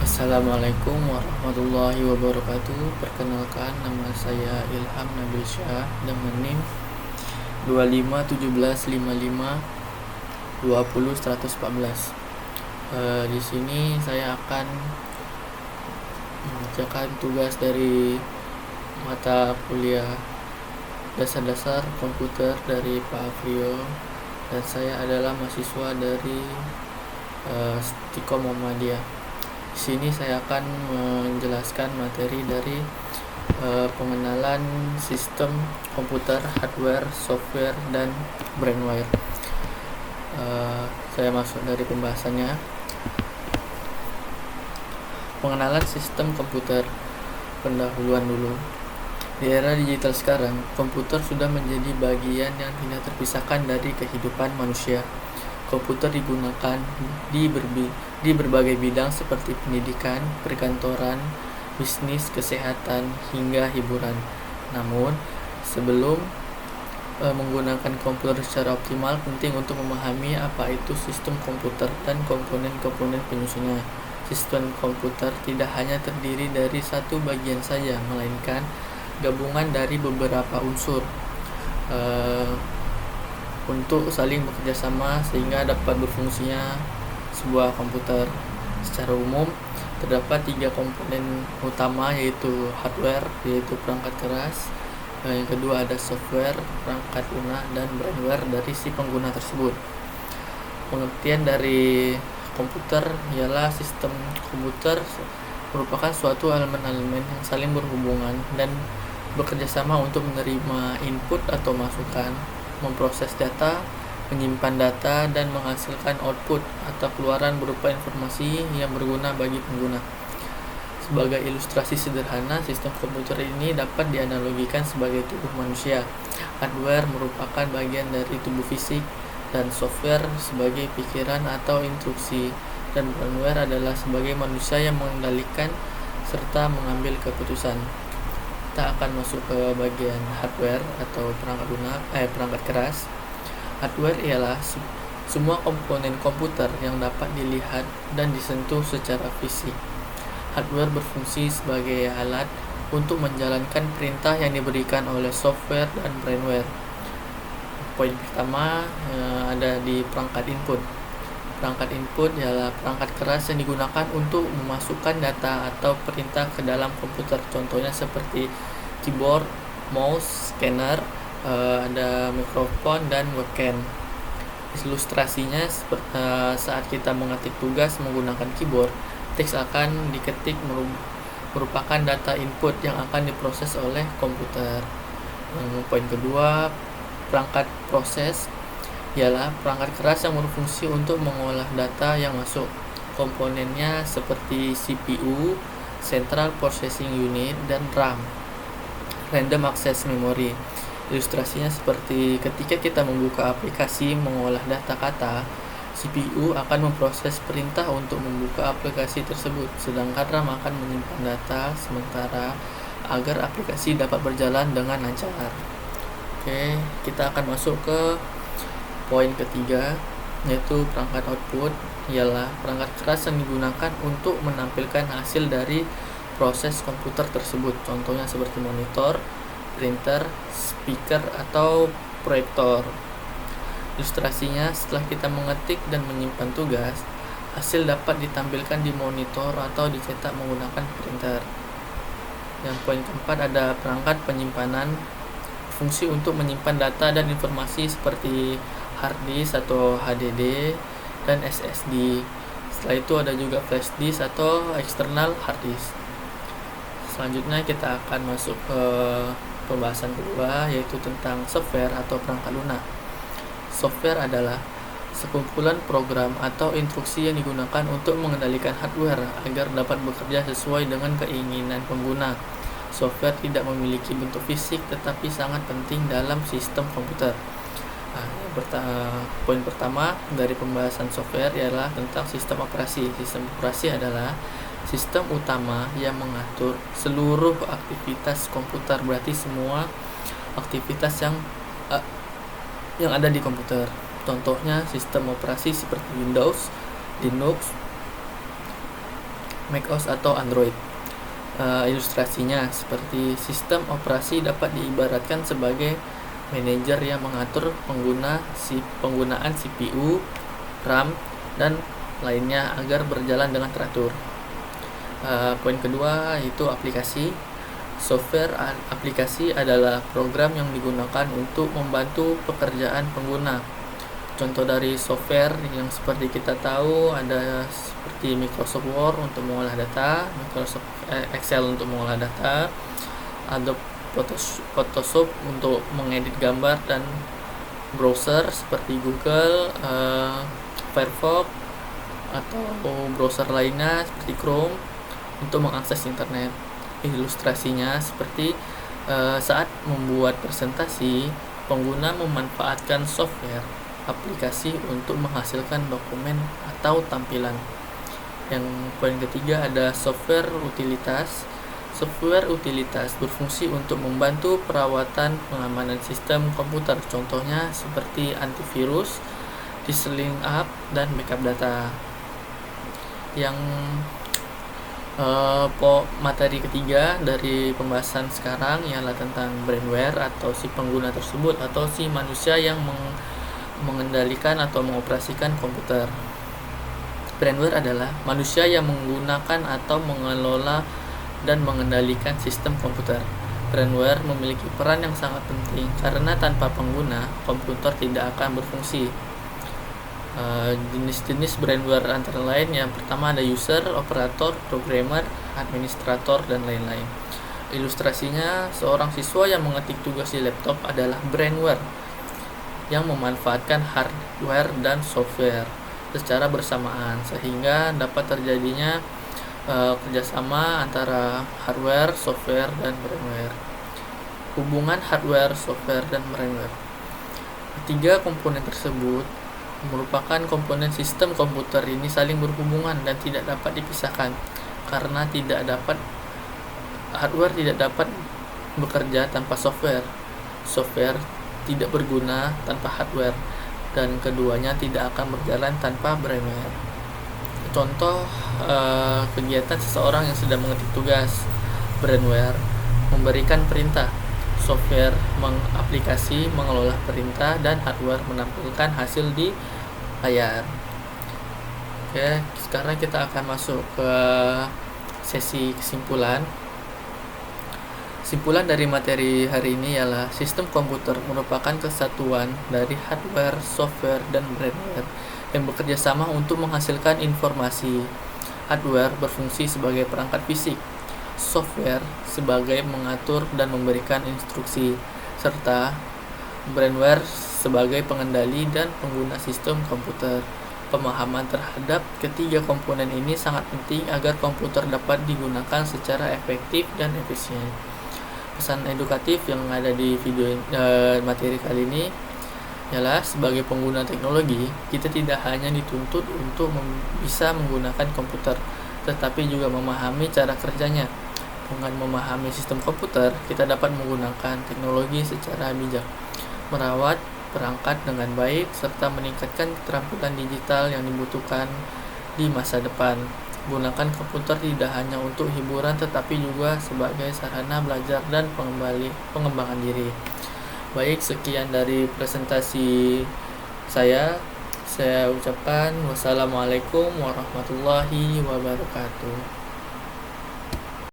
Assalamualaikum warahmatullahi wabarakatuh. Perkenalkan, nama saya Ilham Nabil Syah dengan NIM 251755201114. Di sini saya akan mengerjakan tugas dari mata kuliah dasar-dasar komputer dari Pak Afrio, dan saya adalah mahasiswa dari Stikom Muhammadiyah. Di sini saya akan menjelaskan materi dari pengenalan sistem komputer, hardware, software, dan brainware. Saya masuk dari pembahasannya. Pengenalan sistem komputer. Pendahuluan dulu. Di era digital sekarang, komputer sudah menjadi bagian yang tidak terpisahkan dari kehidupan manusia. Komputer digunakan di berbagai bidang seperti pendidikan, perkantoran, bisnis, kesehatan, hingga hiburan. Namun, sebelum menggunakan komputer secara optimal, penting untuk memahami apa itu sistem komputer dan komponen-komponen penyusunnya. Sistem komputer tidak hanya terdiri dari satu bagian saja, melainkan gabungan dari beberapa unsur untuk saling bekerja sama sehingga dapat berfungsinya sebuah komputer. Secara umum, terdapat 3 komponen utama, yaitu hardware, yaitu perangkat keras. Yang kedua ada software, perangkat lunak, dan brainware dari si pengguna tersebut. Pengertian dari komputer ialah sistem komputer merupakan suatu elemen-elemen yang saling berhubungan dan bekerja sama untuk menerima input atau masukan, memproses data, menyimpan data, dan menghasilkan output atau keluaran berupa informasi yang berguna bagi pengguna. Sebagai ilustrasi sederhana, sistem komputer ini dapat dianalogikan sebagai tubuh manusia. Hardware merupakan bagian dari tubuh fisik, dan software sebagai pikiran atau instruksi, dan brainware adalah sebagai manusia yang mengendalikan serta mengambil keputusan. Kita akan masuk ke bagian hardware atau perangkat keras. Hardware ialah semua komponen komputer yang dapat dilihat dan disentuh secara fisik. Hardware berfungsi sebagai alat untuk menjalankan perintah yang diberikan oleh software dan brainware. Poin pertama ada di perangkat input. Perangkat input ialah perangkat keras yang digunakan untuk memasukkan data atau perintah ke dalam komputer. Contohnya seperti keyboard, mouse, scanner, ada mikrofon, dan webcam. Ilustrasinya saat kita mengetik tugas menggunakan keyboard, teks akan diketik merupakan data input yang akan diproses oleh komputer. Poin kedua, perangkat proses ialah perangkat keras yang berfungsi untuk mengolah data yang masuk. Komponennya seperti CPU, Central Processing Unit, dan RAM, Random Access Memory. Ilustrasinya seperti ketika kita membuka aplikasi mengolah data kata, CPU akan memproses perintah untuk membuka aplikasi tersebut, sedangkan RAM akan menyimpan data sementara agar aplikasi dapat berjalan dengan lancar. Oke, kita akan masuk ke poin ketiga, yaitu perangkat output. Ialah perangkat keras yang digunakan untuk menampilkan hasil dari proses komputer tersebut. Contohnya seperti monitor, printer, speaker, atau proyektor. Ilustrasinya, setelah kita mengetik dan menyimpan tugas, hasil dapat ditampilkan di monitor atau dicetak menggunakan printer. Yang poin keempat ada perangkat penyimpanan. Fungsi untuk menyimpan data dan informasi seperti hard disk atau HDD dan SSD. Setelah itu ada juga flash disk atau external hard disk. Selanjutnya kita akan masuk ke pembahasan kedua, yaitu tentang software atau perangkat lunak. Software adalah sekumpulan program atau instruksi yang digunakan untuk mengendalikan hardware agar dapat bekerja sesuai dengan keinginan pengguna. Software tidak memiliki bentuk fisik tetapi sangat penting dalam sistem komputer. Poin pertama dari pembahasan software ialah tentang sistem operasi. Sistem operasi adalah sistem utama yang mengatur seluruh aktivitas komputer, berarti semua aktivitas yang ada di komputer. Contohnya sistem operasi seperti Windows, Linux, macOS atau Android. Ilustrasinya seperti sistem operasi dapat diibaratkan sebagai manajer yang mengatur penggunaan CPU, RAM, dan lainnya agar berjalan dengan teratur. Poin kedua yaitu aplikasi. Software aplikasi adalah program yang digunakan untuk membantu pekerjaan pengguna. Contoh dari software yang seperti kita tahu ada seperti Microsoft Word untuk mengolah data, Microsoft Excel untuk mengolah data, Adobe Photoshop untuk mengedit gambar, dan browser seperti Google, Firefox, atau browser lainnya seperti Chrome untuk mengakses internet. Ilustrasinya seperti saat membuat presentasi, pengguna memanfaatkan software aplikasi untuk menghasilkan dokumen atau tampilan. Yang poin ketiga ada software utilitas. Software utilitas berfungsi untuk membantu perawatan pengamanan sistem komputer, contohnya seperti antivirus, diseling up, dan backup data. Yang materi ketiga dari pembahasan sekarang ialah tentang brainware atau si pengguna tersebut atau si manusia yang mengendalikan atau mengoperasikan komputer. Brainware adalah manusia yang menggunakan atau mengelola dan mengendalikan sistem komputer. Brainware memiliki peran yang sangat penting karena tanpa pengguna, komputer tidak akan berfungsi. Jenis-jenis brainware antara lain yang pertama ada user, operator, programmer, administrator, dan lain-lain. Ilustrasinya, seorang siswa yang mengetik tugas di laptop adalah brainware yang memanfaatkan hardware dan software secara bersamaan sehingga dapat terjadinya kerjasama antara hardware, software, dan brainware. Hubungan hardware, software, dan brainware. Ketiga komponen tersebut merupakan komponen sistem komputer ini saling berhubungan dan tidak dapat dipisahkan karena hardware tidak dapat bekerja tanpa software. Software tidak berguna tanpa hardware, dan keduanya tidak akan berjalan tanpa brainware. Contoh kegiatan seseorang yang sedang mengetik tugas. Brainware memberikan perintah, software aplikasi mengelola perintah, dan hardware menampilkan hasil di layar. Oke, sekarang kita akan masuk ke sesi kesimpulan. Kesimpulan dari materi hari ini ialah sistem komputer merupakan kesatuan dari hardware, software, dan brainware yang bekerja sama untuk menghasilkan informasi. Hardware berfungsi sebagai perangkat fisik, software sebagai mengatur dan memberikan instruksi, serta brainware sebagai pengendali dan pengguna sistem komputer. Pemahaman terhadap ketiga komponen ini sangat penting agar komputer dapat digunakan secara efektif dan efisien. Pesan edukatif yang ada di video materi kali ini ialah sebagai pengguna teknologi, kita tidak hanya dituntut untuk bisa menggunakan komputer, tetapi juga memahami cara kerjanya. Dengan memahami sistem komputer, kita dapat menggunakan teknologi secara bijak, merawat perangkat dengan baik, serta meningkatkan keterampilan digital yang dibutuhkan di masa depan. Gunakan komputer tidak hanya untuk hiburan tetapi juga sebagai sarana belajar dan pengembangan diri. Baik, sekian dari presentasi saya ucapkan wassalamualaikum warahmatullahi wabarakatuh.